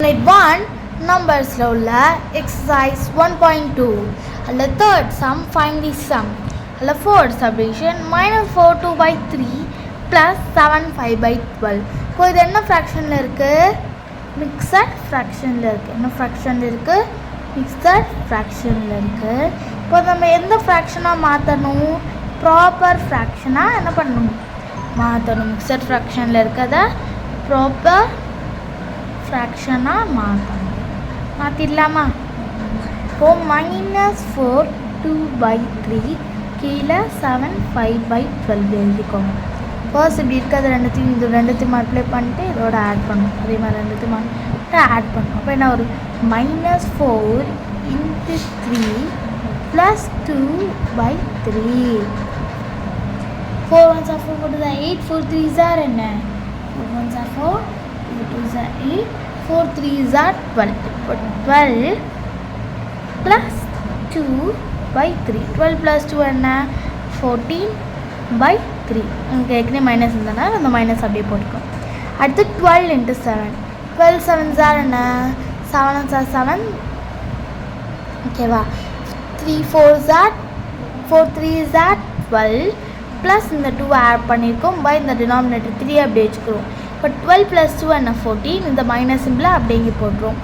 Unit 1 numbers உள்ள exercise 1.2 அல்ல third sum find the sum அல்ல fourth subdivision -4/2/3 plus 7/5/12. இப்போ இது என்ன ஃப்ராக்ஷனில் இருக்குது? மிக்சட் ஃப்ராக்ஷனில் இருக்குது. என்ன ஃப்ராக்ஷனில் இருக்குது? மிக்சட் ஃப்ராக்ஷனில் இருக்குது. இப்போ நம்ம எந்த ஃப்ராக்ஷனாக மாற்றணும்? ப்ராப்பர் ஃப்ராக்ஷனாக என்ன பண்ணணும்? மாற்றணும். மிக்சட் ஃப்ராக்ஷனில் இருக்கிறத ப்ராப்பர் ஃப்ராக்ஷனாக மாற்றணும். மாற்றிடலாமா? இப்போது -4/2/3 கீழே 7/5/12 எழுதிக்கோங்க. ஃபர்ஸ்ட் இப்படி இருக்கிறது ரெண்டுத்தையும் மல்டிப்ளை பண்ணிட்டு இதோட ஆட் பண்ணணும். அதே மாதிரி ரெண்டுத்தையும் ஆட் பண்ணணும். அப்போ என்ன ஒரு -4 × 3 + 2/3. 4 1s are 4, 4 2s are 8, 4 3s are என்ன? 4 1s are 4, 4 2s are 8, 4 3s are 12. இப்போ 12 + 2/3. 12 + 2 என்ன? 14/3. உங்களுக்கு ஏற்கனவே மைனஸ் இருந்ததுனால அந்த மைனஸ் அப்படியே போட்டுக்கோம். அடுத்து 12 × 7. 12 7s are என்ன? 7 1s are 7. ஓகேவா? 3 4s are 4 3s are 12 plus இந்த 2 ஆட் பண்ணியிருக்கோம். பை இந்த டினாமினேட்டர் 3 அப்படியே வச்சுக்கிறோம். இப்போ 12 + 2 என்ன? 14. இந்த மைனஸ் சிம்பிளை அப்படியே இங்கே போட்டுரும்.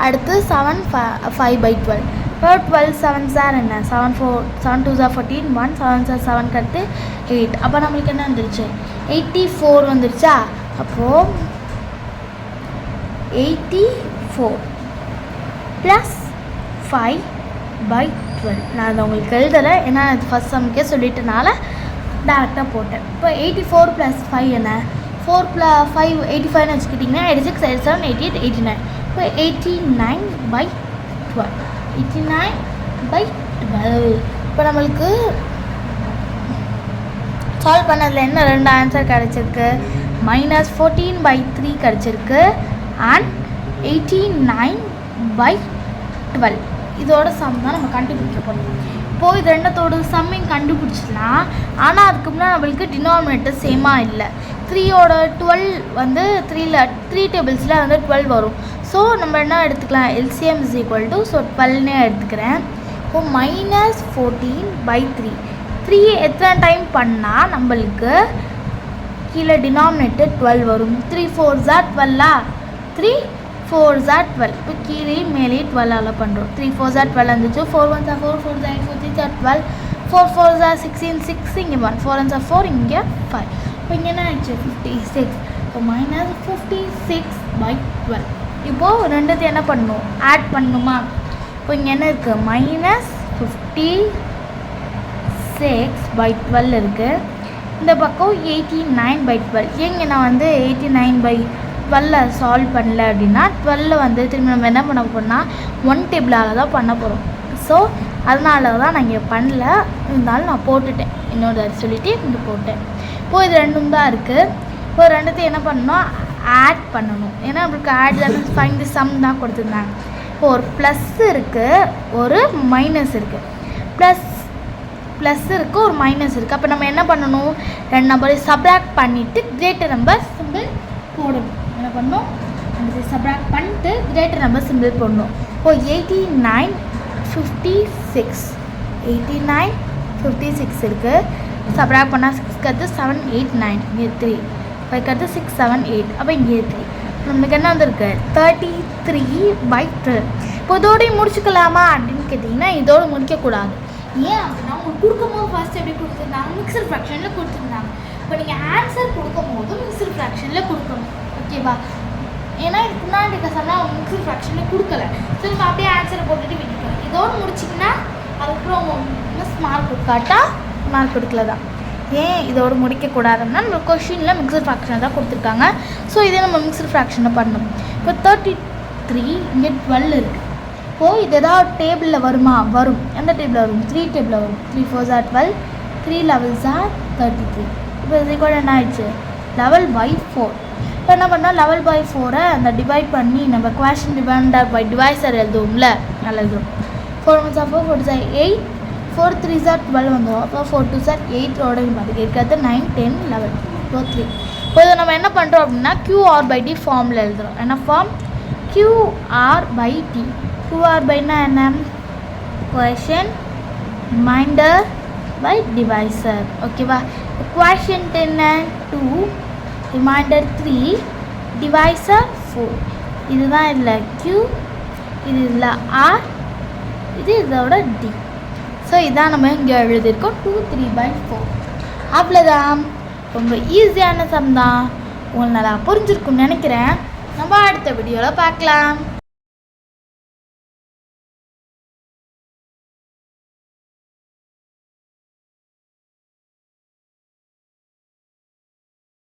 அடுத்து 7/5/12. இப்போ 12 7s are என்ன? 7 2s are 14, 1 7s are 7 கட்டு 8. அப்போ நம்மளுக்கு என்ன வந்துருச்சு? 84 வந்துருச்சா? அப்போது 84 + 5/12. நான் அதை உங்களுக்கு எழுதலை, ஏன்னா அது ஃபஸ்ட் சம்க்கே சொல்லிட்டனால டேரெக்டாக போட்டேன். இப்போ 84 + 5 என்ன? 4 + 5 85ன்னு வச்சுக்கிட்டிங்கன்னா 86 87 88 89. இப்போ 89/12. 89/12. இப்போ நம்மளுக்கு சால்வ் பண்ணதில் என்ன ரெண்டு ஆன்சர் கிடச்சிருக்கு? -14/3 கிடச்சிருக்கு அண்ட் 89/12. இதோட சம் தான் நம்ம கண்டுபிடிக்க போகிறோம். இப்போது இது ரெண்டத்தோட சம்மையும் கண்டுபிடிச்சிடலாம். ஆனால் அதுக்கு முன்னாடி நம்மளுக்கு டினாமினேட்டர் சேமாக இல்லை. 3யோட 12 வந்து 3 டேபிள்ஸில் வந்து 12 வரும். ஸோ நம்ம என்ன எடுத்துக்கலாம்? LCM = ஸோ 12னே எடுத்துக்கிறேன். இப்போ -14/3. 3 எத்தனை டைம் பண்ணால் நம்மளுக்கு கீழே டினாமினேட்டர் 12 வரும்? 3 4s are 12. 3 4s are 12. இப்போ கீழே மேலே 12ஆல் பண்ணுறோம். 3 4s are 12 வந்துச்சு. 4 1s are 4, 4 8, 4 3s are 12, 4 4s are 16, 6 இங்கே 1, 4 1s are 4 இங்கே 5. இப்போ இங்கே என்ன ஆயிடுச்சு? 56. இப்போ -56/12. இப்போது ரெண்டுத்தையும் என்ன பண்ணணும்? ஆட் பண்ணணுமா? இப்போ இங்கே என்ன இருக்குது? -56/12 இருக்குது. இந்த பக்கம் 89/12. ஏங்க நான் வந்து 89/12 சால்வ் பண்ணல அப்படின்னா 12 வந்து திரும்ப நம்ம என்ன பண்ண போகிறோம்னா 1 டேபிளால் தான் பண்ண போகிறோம். ஸோ அதனால தான் நான் இங்கே பண்ணல, இருந்தாலும் நான் போட்டுட்டேன். என்னோட சொல்லிவிட்டு இங்கே போட்டேன். இப்போது இது ரெண்டும் தான் இருக்குது. இப்போ ரெண்டுத்தையும் என்ன பண்ணணும்? ஆட் பண்ணணும். ஏன்னா நம்மளுக்கு ஆட் தான் ஃபைண்ட் தி சம் தான் கொடுத்துருந்தாங்க. இப்போ ஒரு ப்ளஸ் இருக்குது, ஒரு மைனஸ் இருக்குது. ப்ளஸ் இருக்குது, ஒரு மைனஸ் இருக்குது. அப்போ நம்ம என்ன பண்ணணும்? ரெண்டு நம்பரை சப்ராக்ட் பண்ணிவிட்டு கிரேட்டர் நம்பர் சிம்பிள் போடணும். என்ன பண்ணணும்? ரெண்டு சப்ராக்ட் பண்ணிட்டு கிரேட்டர் நம்பர் சிம்பிள் போடணும். இப்போ 89/56 89/56 இருக்குது. சப்ராக்ட் பண்ணால் 6 கற்று 7 8 9 இங்கே 3 5 கற்று 6 7 8. அப்போ இங்கே 3. நம்மளுக்கு என்ன வந்திருக்கு? 33/12. இப்போ இதோடய முடிச்சுக்கலாமா அப்படின்னு கேட்டிங்கன்னா இதோடு முடிக்கக்கூடாது. ஏன் அப்படின்னா உங்களுக்கு கொடுக்கும்போது ஃபர்ஸ்ட் எப்படி கொடுத்துருந்தாங்க? மிக்சர் ஃப்ராக்ஷனில் கொடுத்துருந்தாங்க. இப்போ நீங்கள் ஆன்சர் கொடுக்கும்போது மிக்சர் ஃப்ராக்ஷனில் கொடுக்கணும். ஓகேவா? ஏன்னா இதுக்கு முன்னாடி இருக்க சொன்னால் அவங்க மிக்சர் ஃப்ராக்ஷனில் கொடுக்கல. ஸோ நம்ம அப்படியே ஆன்சரை போட்டுட்டு விட்டுக்கணும். இதோடு முடிச்சிங்கன்னா அதுக்கப்புறம் மிஸ் மார்க் கொடுக்காட்டா மார்க் கொடுக்கல தான். ஏன் இதோடு முடிக்கக்கூடாதுன்னா நம்ம கொஷினில் மிக்சர் ஃப்ராக்ஷனை தான் கொடுத்துருக்காங்க. ஸோ இதே நம்ம மிக்சர் ஃப்ராக்ஷனை பண்ணணும். இப்போ 33 இங்கே 12 இருக்குது. இப்போது இது ஏதாவது டேபிளில் வருமா? வரும். எந்த டேபிளில் வரும்? 3 டேபிளில் வரும். 3 4s are 12, 3 11s are 33. இப்போ இது கூட என்ன ஆயிடுச்சு? 11/4. இப்போ என்ன பண்ணால் 11/4 அந்த டிவைட் பண்ணி நம்ம குவேஷன் டிவைடர் பை டிவைசர் எழுதுவோம்ல, நல்லா எழுதுவோம். 4 1s are 4, 4 2s are 8, 4 3s are 12 வந்துடும். அப்போ 4 2s are 8 ரோடையும் பார்த்துக்கு இருக்கிறது 9 10 11 4 3. இப்போ இதை நம்ம என்ன பண்ணுறோம் அப்படின்னா QR/D ஃபார்மில் எழுதுகிறோம். என்ன ஃபார்ம்? QR/T. QR/னா என்ன? குவேஷன் ரிமைண்டர் பை டிவைசர். ஓகேவா? குவேஷன்ட் என்ன? 2, ரிமைண்டர் 3, டிவைசர் 4. இதுதான் இதில் Q, இது இதில் R, இது இதோட D. ஸோ இதான் நம்ம இங்கே எழுதியிருக்கோம் 2, 3/4. அவ்வளோதான். ரொம்ப ஈஸியான சம் தான். உங்களுக்கு நல்லா புரிஞ்சிருக்கும்னு நினைக்கிறேன். நம்ம அடுத்த வீடியோவில் பார்க்கலாம்.